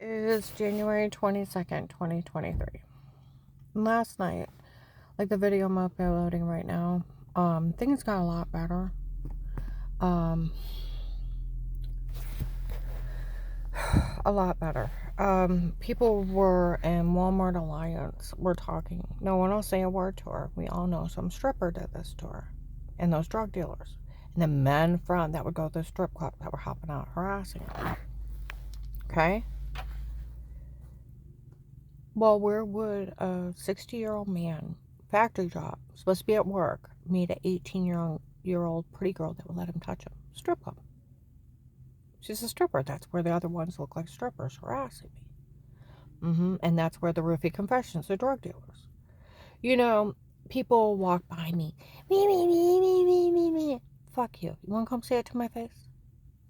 is January 22nd, 2023. Last night, like the video I'm uploading right now, things got a lot better. A lot better. People were in Walmart Alliance. We're talking. No one will say a word to her. We all know some stripper did this to her. And those drug dealers. And the men front that would go to the strip club that were hopping out harassing her. Okay? Well, where would a 60-year-old man, factory job, supposed to be at work, meet an 18-year-old pretty girl that would let him touch him? Strip club. She's a stripper. That's where the other ones look like strippers harassing me. And that's where the roofie confessions, the drug dealers. You know, people walk by me. Me. Fuck you. You want to come say it to my face?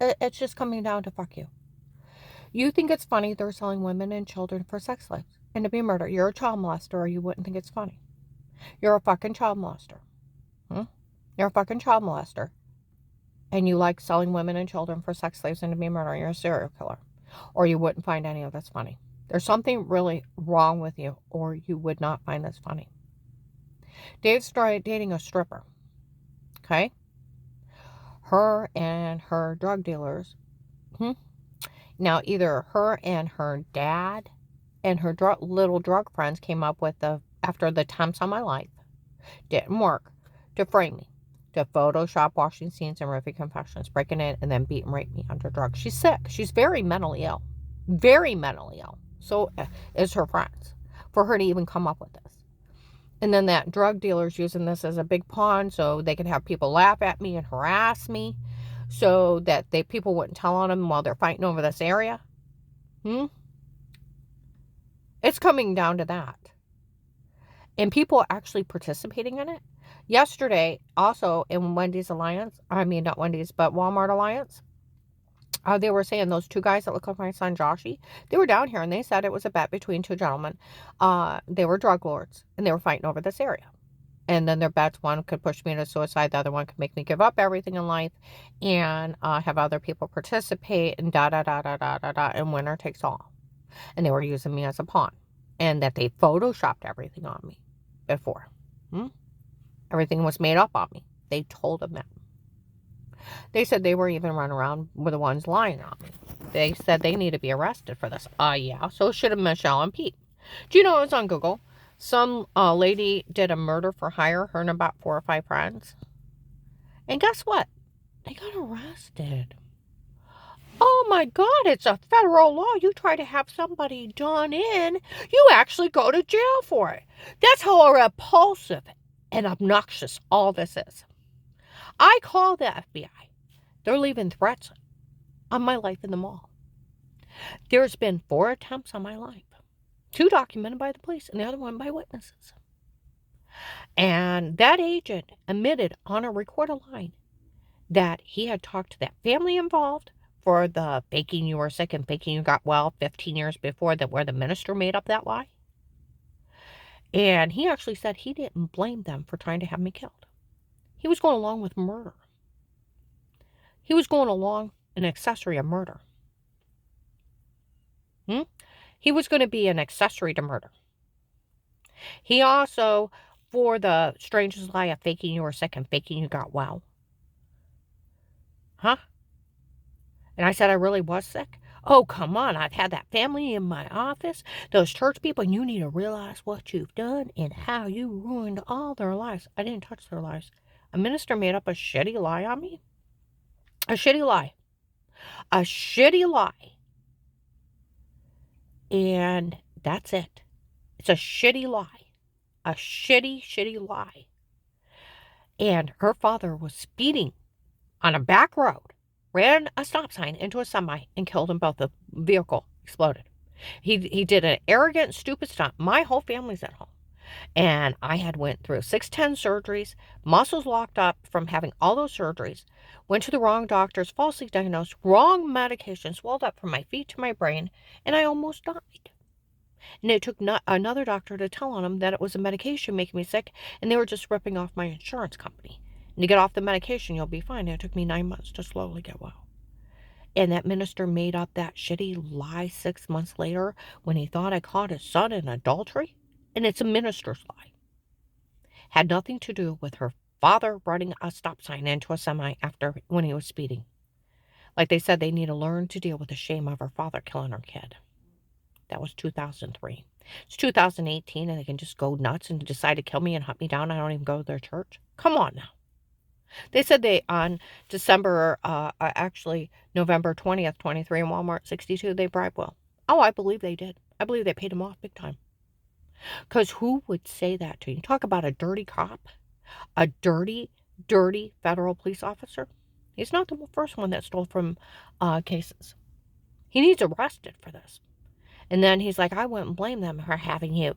It's just coming down to fuck you. You think it's funny they're selling women and children for sex slaves and to be murdered. You're a child molester or you wouldn't think it's funny. You're a fucking child molester. You're a fucking child molester. And you like selling women and children for sex slaves and to be murdered. You're a serial killer. Or you wouldn't find any of this funny. There's something really wrong with you or you would not find this funny. Dave started dating a stripper. Okay? Her and her drug dealers. Now, either her and her dad and her little drug friends came up with after the attempts on my life didn't work, to frame me, to Photoshop washing scenes and roofie confessions, breaking in and then beat and rape me under drugs. She's sick. She's very mentally ill. Very mentally ill. So is her friends. For her to even come up with this. And then that drug dealer's using this as a big pawn so they can have people laugh at me and harass me so that people wouldn't tell on them while they're fighting over this area. It's coming down to that. And people are actually participating in it. Yesterday, also in Wendy's Alliance, not Wendy's, but Walmart Alliance, they were saying those two guys that look like my son Joshy, they were down here and they said it was a bet between two gentlemen. They were drug lords and they were fighting over this area. And then their bets, one could push me into suicide, the other one could make me give up everything in life and have other people participate and and winner takes all. And they were using me as a pawn. And that they photoshopped everything on me before. Everything was made up on me. They told them that. They said they were even running around with the ones lying on me. They said they need to be arrested for this. Yeah, so should have Michelle and Pete. Do you know it was on Google? Some lady did a murder for hire, her and about 4 or 5 friends. And guess what? They got arrested. Oh my God, it's a federal law. You try to have somebody done in, you actually go to jail for it. That's how repulsive and obnoxious all this is. I call the FBI. They're leaving threats on my life in the mall. There's been 4 attempts on my life. 2 documented by the police and the other one by witnesses. And that agent admitted on a recorded line that he had talked to that family involved for the faking you were sick and faking you got well 15 years before, that where the minister made up that lie. And he actually said he didn't blame them for trying to have me killed. He was going along with murder. He was going along an accessory of murder. He was going to be an accessory to murder. He also, for the strangest lie of faking you were sick and faking you got well. And I said I really was sick. Oh, come on. I've had that family in my office, those church people, and you need to realize what you've done and how you ruined all their lives. I didn't touch their lives. A minister made up a shitty lie on me. A shitty lie. A shitty lie. And that's it. It's a shitty lie. A shitty lie. And her father was speeding on a back road, ran a stop sign into a semi and killed them both. The vehicle exploded. He did an arrogant, stupid stunt. My whole family's at home. And I had went through 610 surgeries, muscles locked up from having all those surgeries, went to the wrong doctors, falsely diagnosed, wrong medication, swelled up from my feet to my brain, and I almost died. And it took another doctor to tell on him that it was a medication making me sick, and they were just ripping off my insurance company. And to get off the medication, you'll be fine. It took me 9 months to slowly get well. And that minister made up that shitty lie 6 months later when he thought I caught his son in adultery. And it's a minister's lie. Had nothing to do with her father running a stop sign into a semi when he was speeding. Like they said, they need to learn to deal with the shame of her father killing her kid. That was 2003. It's 2018 and they can just go nuts and decide to kill me and hunt me down. I don't even go to their church. Come on now. They said they, on November 20th, 23 in Walmart 62, they bribed Will. Oh, I believe they did. I believe they paid him off big time. Because who would say that to you? Talk about a dirty cop. A dirty, dirty federal police officer. He's not the first one that stole from cases. He needs arrested for this. And then he's like, I wouldn't blame them for having you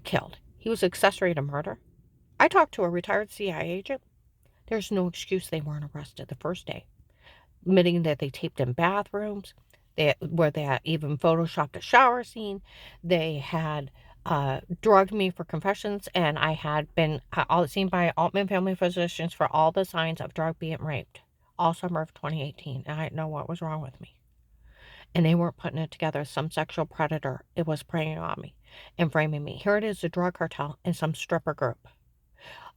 killed. He was accessory to murder. I talked to a retired CIA agent. There's no excuse they weren't arrested the first day. Admitting that they taped in bathrooms, where they had even photoshopped a shower scene. They had drugged me for confessions, and I had been seen by Altman family physicians for all the signs of drug being raped all summer of 2018. And I didn't know what was wrong with me. And they weren't putting it together. Some sexual predator, it was preying on me and framing me. Here it is, a drug cartel and some stripper group.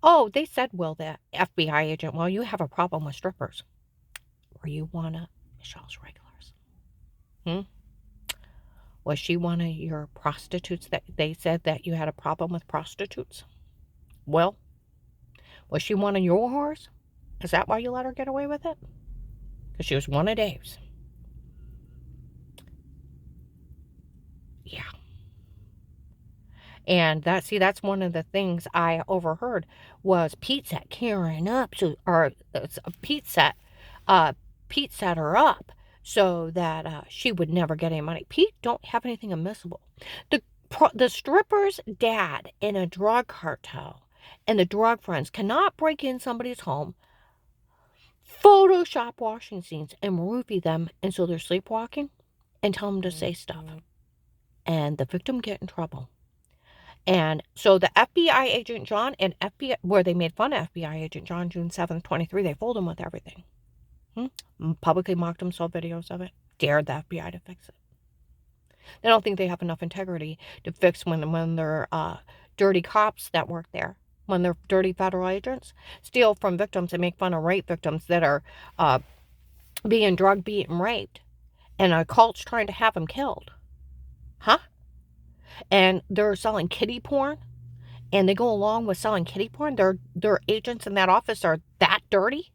Oh, they said, Will, the FBI agent, well, you have a problem with strippers. Were you one of Michelle's regulars? Was she one of your prostitutes that they said that you had a problem with prostitutes? Well, was she one of your whores? Is that why you let her get away with it? Because she was one of Dave's. Yeah. And that's one of the things I overheard was Pete set Karen up, Pete set her up so that she would never get any money. Pete don't have anything admissible. The stripper's dad in a drug cartel and the drug friends cannot break in somebody's home, Photoshop washing scenes, and roofie them, and so they're sleepwalking, and tell them to say stuff. And the victim get in trouble. And so the FBI agent John and where they made fun of FBI agent John, June 7th, 23, they fooled him with everything. Publicly mocked him, saw videos of it, dared the FBI to fix it. They don't think they have enough integrity to fix when they're dirty cops that work there, when they're dirty federal agents, steal from victims and make fun of rape victims that are being drug beat and raped, and a cult's trying to have them killed. And they're selling kiddie porn, and they go along with selling kiddie porn. Their agents in that office are that dirty.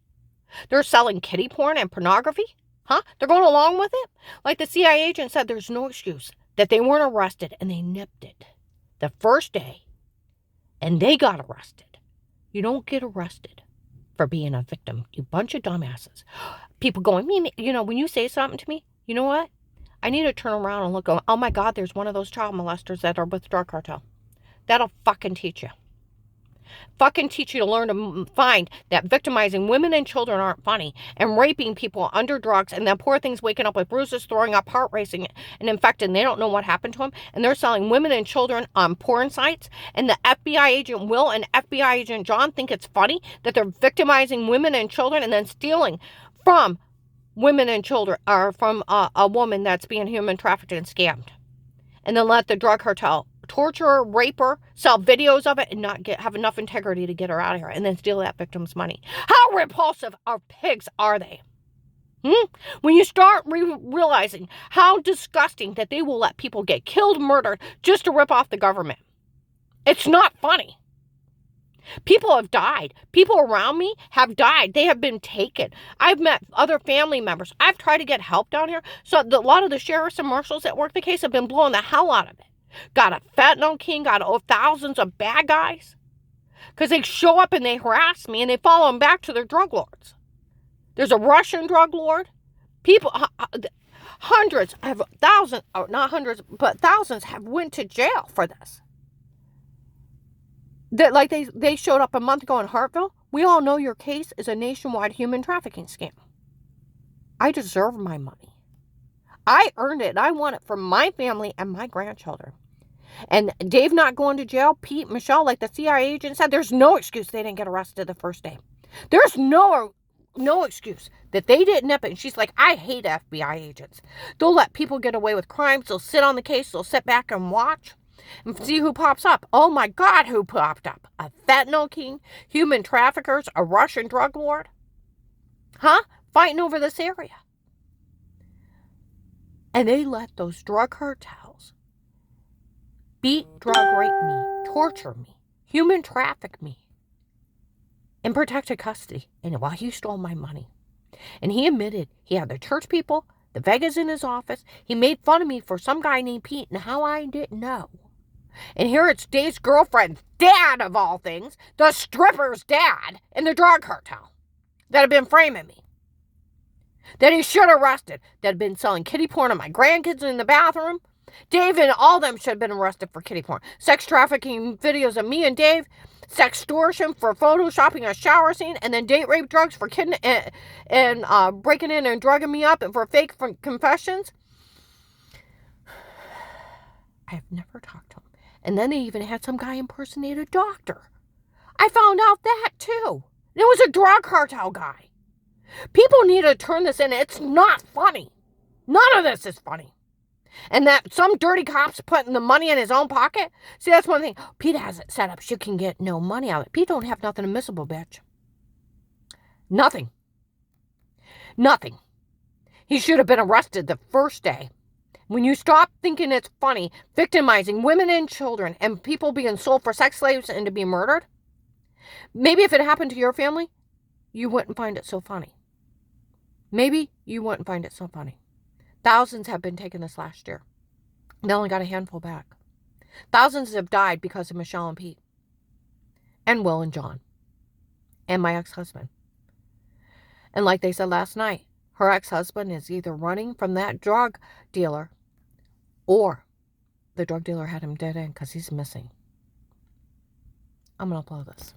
They're selling kiddie porn and pornography. They're going along with it. Like the CIA agent said, there's no excuse that they weren't arrested, and they nipped it the first day, and they got arrested. You don't get arrested for being a victim, you bunch of dumbasses. People going, when you say something to me, you know what? I need to turn around and look, oh my God, there's one of those child molesters that are with drug cartel. That'll fucking teach you. Fucking teach you to learn to find that victimizing women and children aren't funny, and raping people under drugs, and then poor things waking up with bruises, throwing up, heart racing, and infected, and they don't know what happened to them, and they're selling women and children on porn sites, and the FBI agent Will and FBI agent John think it's funny that they're victimizing women and children and then stealing from women and children, or from a woman that's being human trafficked and scammed, and then let the drug cartel torture her, rape her, sell videos of it, and not have enough integrity to get her out of here, and then steal that victim's money. How repulsive of pigs are they? When you start realizing how disgusting that they will let people get killed, murdered, just to rip off the government. It's not funny. People have died. People around me have died. They have been taken. I've met other family members. I've tried to get help down here. So a lot of the sheriffs and marshals that work the case have been blowing the hell out of it. Got a fentanyl king, got thousands of bad guys. Because they show up and they harass me and they follow them back to their drug lords. There's a Russian drug lord. People, hundreds have, thousands, or not hundreds, but thousands have went to jail for this. Like they showed up a month ago in Hartville. We all know your case is a nationwide human trafficking scam. I deserve my money. I earned it. I want it for my family and my grandchildren. And Dave not going to jail, Pete, Michelle, like the CIA agent said, there's no excuse they didn't get arrested the first day. There's no no excuse that they didn't nip it. And she's like, I hate FBI agents. They'll let people get away with crimes. They'll sit on the case. They'll sit back and watch and see who pops up. Oh my God, who popped up? A fentanyl king, human traffickers, a Russian drug lord? Huh? Fighting over this area. And they let those drug cartels beat, drug, rape me, torture me, human traffic me in protected custody. And while he stole my money. And he admitted he had the church people, the Vegas in his office. He made fun of me for some guy named Pete and how I didn't know. And here it's Dave's girlfriend's dad, of all things, the stripper's dad in the drug cartel that had been framing me. That he should have arrested, that had been selling kiddie porn to my grandkids in the bathroom. Dave and all them should have been arrested for kiddie porn. Sex trafficking videos of me and Dave. Sextortion for photoshopping a shower scene. And then date rape drugs for kidnapping and breaking in and drugging me up and for fake confessions. I've never talked to him. And then they even had some guy impersonate a doctor. I found out that too. It was a drug cartel guy. People need to turn this in. It's not funny. None of this is funny. And that some dirty cop's putting the money in his own pocket. See, that's one thing. Pete has it set up. She can get no money out of it. Pete don't have nothing admissible, bitch. Nothing. Nothing. He should have been arrested the first day. When you stop thinking it's funny, victimizing women and children and people being sold for sex slaves and to be murdered, maybe if it happened to your family, you wouldn't find it so funny. Maybe you wouldn't find it so funny. Thousands have been taken this last year. They only got a handful back. Thousands have died because of Michelle and Pete. And Will and John. And my ex-husband. And like they said last night, her ex-husband is either running from that drug dealer or the drug dealer had him dead end because he's missing. I'm going to upload this.